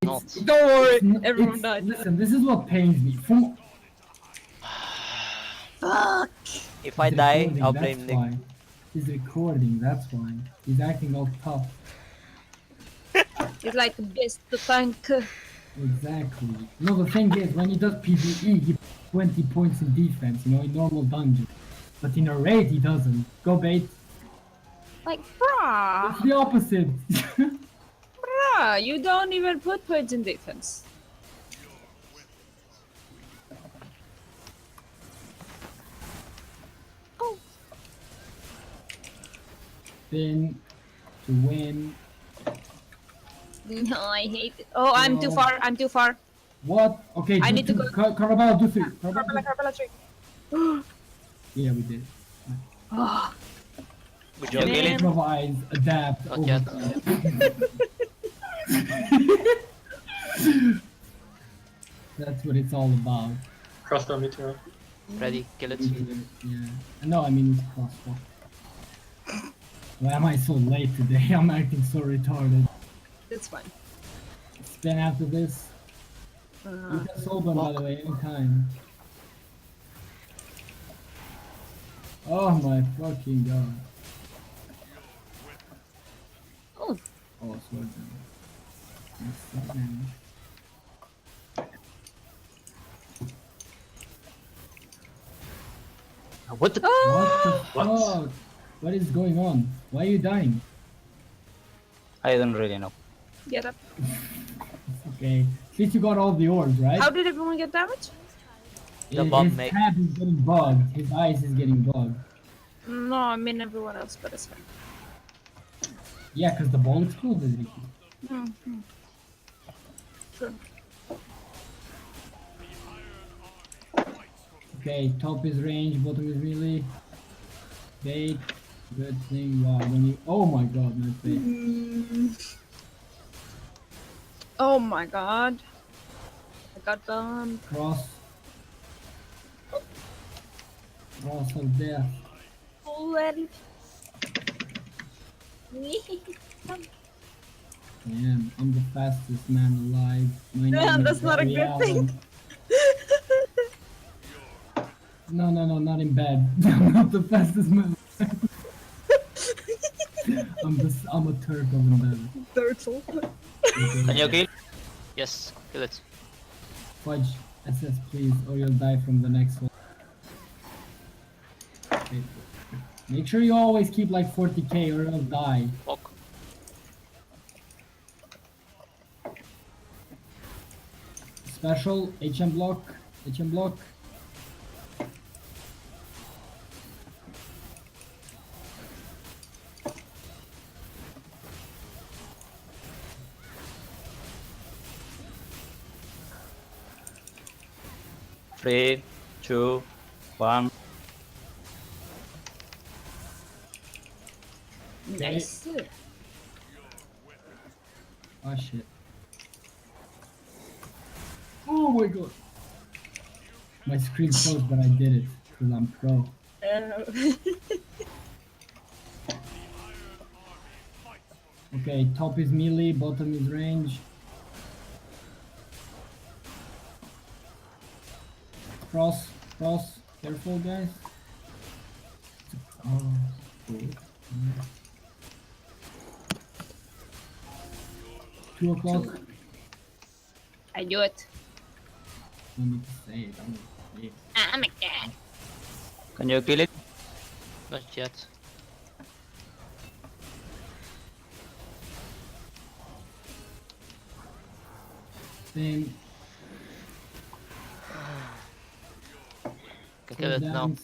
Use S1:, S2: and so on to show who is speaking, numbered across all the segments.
S1: not.
S2: Don't worry,
S3: It's n-
S2: everyone
S3: it's-
S2: died.
S3: Listen, this is what pains me. From
S2: Fuck!
S1: If I
S3: he's
S1: die,
S3: recording,
S1: I'll
S3: that's
S1: blame Nick.
S3: why. He's recording, that's why. He's acting all tough.
S2: It's like best to thank.
S3: Exactly. No, the thing is, when he does PvE, he puts 20 points in defense, in normal dungeon. But in a raid, he doesn't. Go bait.
S2: Like, bruh!
S3: It's the opposite.
S2: Bruh, you don't even put points in defense. Oh.
S3: Then, to win.
S2: No, I hate it. Oh, I'm too far. I'm too far.
S3: What? Okay,
S2: I
S3: do
S2: need to
S3: two.
S2: go.
S3: Carabao, do three.
S2: Carbala, Carbala 3.
S3: Yeah, we did.
S2: Oh,
S1: Good job,
S2: Man.
S1: Gilly.
S3: Improvise, adapt,
S1: Not yet.
S3: That's what it's all about.
S4: Cross down meteor.
S1: Ready, kill it.
S3: Yeah. No, I mean it's crossbow. Why am I so late today? I'm acting so retarded.
S2: that's fine.
S3: Spin after this. You can soul burn, by the way, anytime. Oh my fucking god.
S2: Oh,
S3: Oh, sword damage. That's sword damage.
S1: What the?
S3: What the
S4: What?
S3: fuck? What is going on? Why are you dying?
S1: I don't really know.
S2: get up.
S3: Okay. At least you got all the orbs, right?
S2: How did everyone get damaged?
S1: The
S3: His
S1: bomb mate.
S3: tab is getting bugged. His eyes is getting bugged.
S2: No, I mean everyone else, but it's fine.
S3: Yeah, because the ball exploded. Ricky.
S2: Mm-hmm. Sure.
S3: Okay, top is range, bottom is melee. Bait. Good thing. Wow, when you. Oh my god, nice bait.
S2: Oh my god. I got bombed.
S3: Cross. Cross of death.
S2: Already.
S3: Damn, I'm the fastest man alive. My
S2: Damn,
S3: name is
S2: that's not a
S3: Barry
S2: good thing.
S3: Allen. No, not in bed. I'm not the fastest man. I'm a turtle in bed.
S2: Turtle.
S1: Can you kill? Yes, kill it.
S3: Fudge SS please, or you'll die from the next one. Okay. Make sure you always keep like 40k or you'll die.
S1: Fuck.
S3: Special, HM block, HM block.
S1: Three, two, one.
S2: Nice.
S3: Oh shit. Oh my god. My screen froze, but I did it because I'm pro. Okay, top is melee, bottom is range. Cross, cross, careful guys. Oh, good. 2 o'clock.
S2: I do it.
S3: Don't need to say it, don't need to say it.
S2: I'm a cat.
S1: Can you kill it? Not yet.
S3: Thing,
S1: Can kill it now.
S3: dance.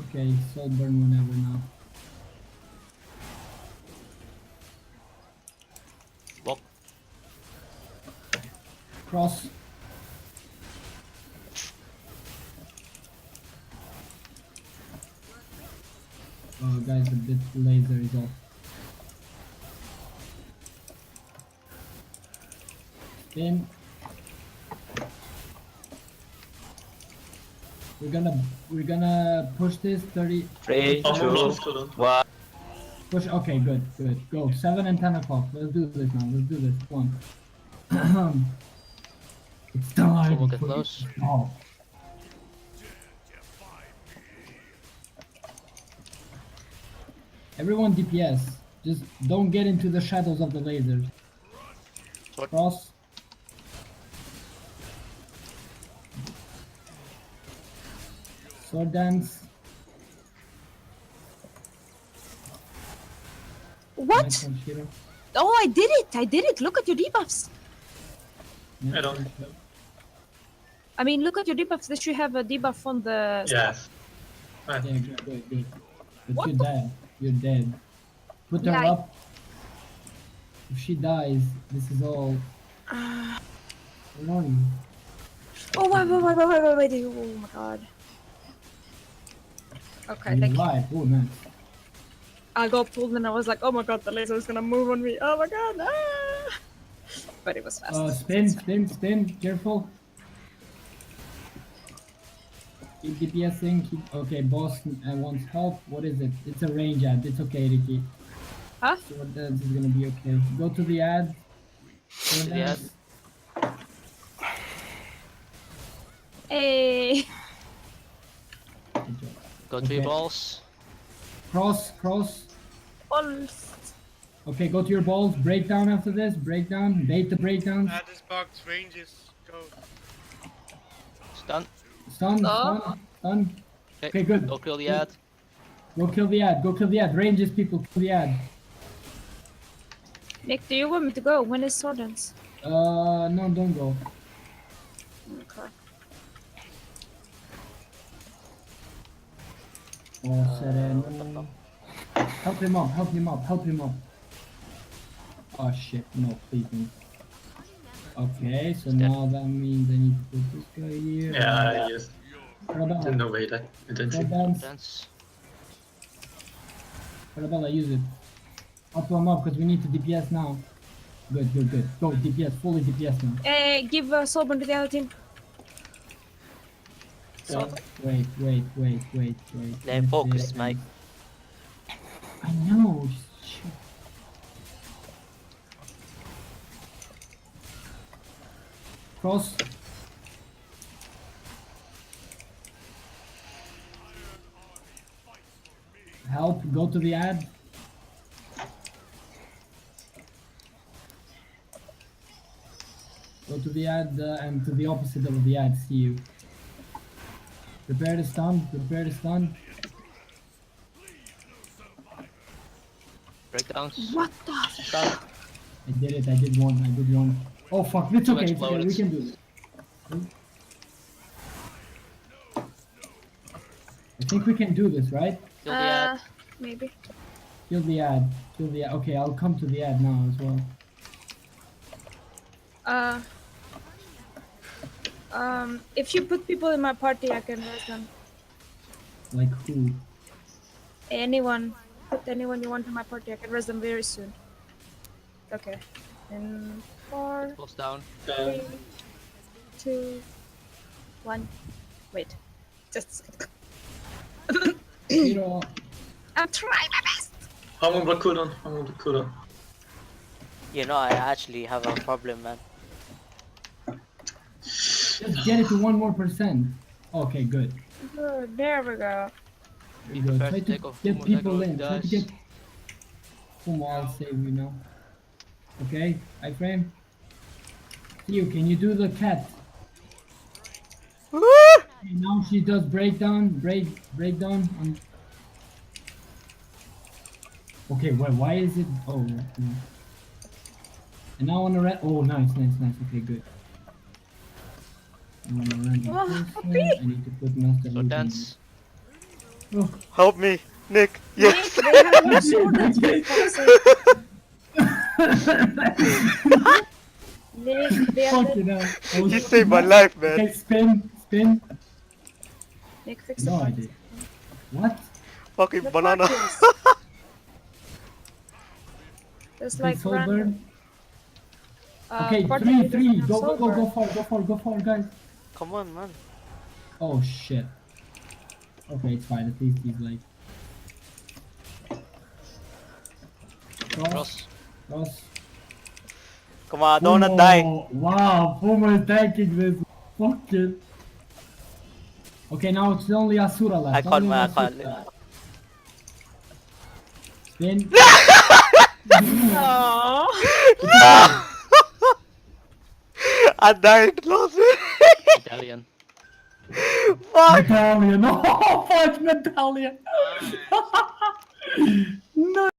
S3: Okay, soul burn whenever now.
S1: Walk.
S3: Cross. Oh guys, the bit laser is off. Spin. We're gonna push this 30.
S1: Three,
S4: Almost
S1: two,
S4: close to them.
S1: one.
S3: Push. Okay, good, good. Go. 7 and 10 o'clock. Let's do this now. Let's do this. Come on. It's time
S1: We'll get
S3: for
S1: close.
S3: you to stop. Everyone DPS. Just don't get into the shadows of the lasers.
S1: Sword.
S3: Cross. Sword dance.
S2: What?
S3: Nice one, Shiro.
S2: Oh, I did it! I did it! Look at your debuffs!
S3: Nice
S4: I don't-
S3: one, Shiro.
S2: I mean, look at your debuffs. They should have a debuff on the...
S4: Yes.
S3: Yeah, good, good, good. But
S2: What
S3: you're
S2: the-
S3: dead. You're dead. Put her
S2: Yeah,
S3: up. If she dies, this is all annoying.
S2: Oh, wait. Oh my god. Okay,
S3: You're
S2: thank you.
S3: alive. Oh, nice.
S2: I got pulled and I was like, oh my god, the laser is gonna move on me. Oh my god. Ah! But it was fast.
S3: Spin. Careful. Keep DPSing. Keep. Okay, boss wants help. What is it? It's a range ad. It's okay, Ricky.
S2: Huh?
S3: So what else is gonna be okay? Go to the ad.
S1: To the ad.
S2: Hey.
S3: Good job.
S1: Go 3
S3: Okay.
S1: balls.
S3: Cross.
S2: Balls.
S3: Okay, go to your balls. Breakdown after this. Breakdown. Bait the breakdown.
S5: Add this box, ranges, go.
S1: Stun.
S3: Stun.
S2: Oh.
S3: Stun. Okay, good.
S1: Go kill the
S3: Good.
S1: ad.
S3: Go kill the ad. Go kill the ad. Ranges, people. Kill the ad.
S2: Nick, do you want me to go? When is sword dance?
S3: No, don't go.
S2: Okay.
S3: Oh, Sereno. Help him up. Oh shit, no, please don't. Okay, so now that means I need to put this guy here.
S4: Yeah, I just
S3: Arabella,
S4: didn't know wait. I didn't see.
S3: sword dance.
S1: Dance.
S3: Arabella, use it. Up him up, because we need to DPS now. Good. Go, DPS, fully DPS now.
S2: Give Soulburn to the other team.
S3: Wait.
S6: They're focused, mate.
S3: I know, just shit. Cross. Help, go to the ad. Go to the ad and to the opposite of the ad, see you. Prepare to stun.
S1: Breakdowns.
S2: What the?
S1: Stun.
S3: I did one. Oh fuck, it's okay,
S1: exploded.
S3: we can do this. I think we can do this, right?
S1: Kill the ad.
S2: Maybe.
S3: Kill the ad. Okay, I'll come to the ad now as well.
S2: If you put people in my party, I can raise them.
S3: Like who?
S2: Anyone. Put anyone you want in my party, I can raise them very soon. Okay. In 4,
S1: Pulls down.
S2: 3, 2, 1. Wait. Just a second.
S3: Hero.
S2: I'm trying my best!
S4: I'm on the cooldown.
S6: You know, I actually have a problem, man.
S3: Just get it to 1 more %. Okay, good.
S2: Good, there we go.
S3: Very good.
S1: Prepare
S3: Try
S1: to
S3: to
S1: take off
S3: get
S1: Fumo,
S3: people
S1: take
S3: in.
S1: off
S3: Try to
S1: dice.
S3: get. Fumo, I'll save you now. Okay, iframe. You, can you do the cat? Okay, now she does breakdown. On. Okay, why is it? Oh, no. And now on the red. Oh, nice. Okay, good. I'm on a random person. I need to put master.
S1: So
S3: loop in.
S1: dance.
S3: Oh.
S6: Help me, Nick. Yes.
S2: Nick, they have no sword dance, for fuck's sake. Nick, they have
S3: Fuck it up.
S6: You saved my life, man.
S3: Okay, spin.
S2: Nick, fix the
S3: No, I
S2: party.
S3: did. What?
S6: Fucking
S2: The
S6: banana.
S2: parties. There's
S3: Okay,
S2: like
S3: soul
S2: random.
S3: burn. Okay,
S2: party
S3: three.
S2: doesn't have
S3: Go
S2: soul burn.
S3: far, guys.
S6: Come on, man.
S3: Oh shit. Okay, it's fine. At least he's like.
S1: Cross.
S3: Cross.
S6: Come on, don't not die.
S3: Wow, Fumo is tanking this. Fuck it. Okay, now it's only Asura left.
S6: I caught
S3: Only
S6: my
S3: Asura
S6: call.
S3: left. Spin.
S2: Aww.
S6: I died, lost it.
S1: Italian.
S6: Fuck.
S3: Medallion. Oh, fuck, Medallion. No.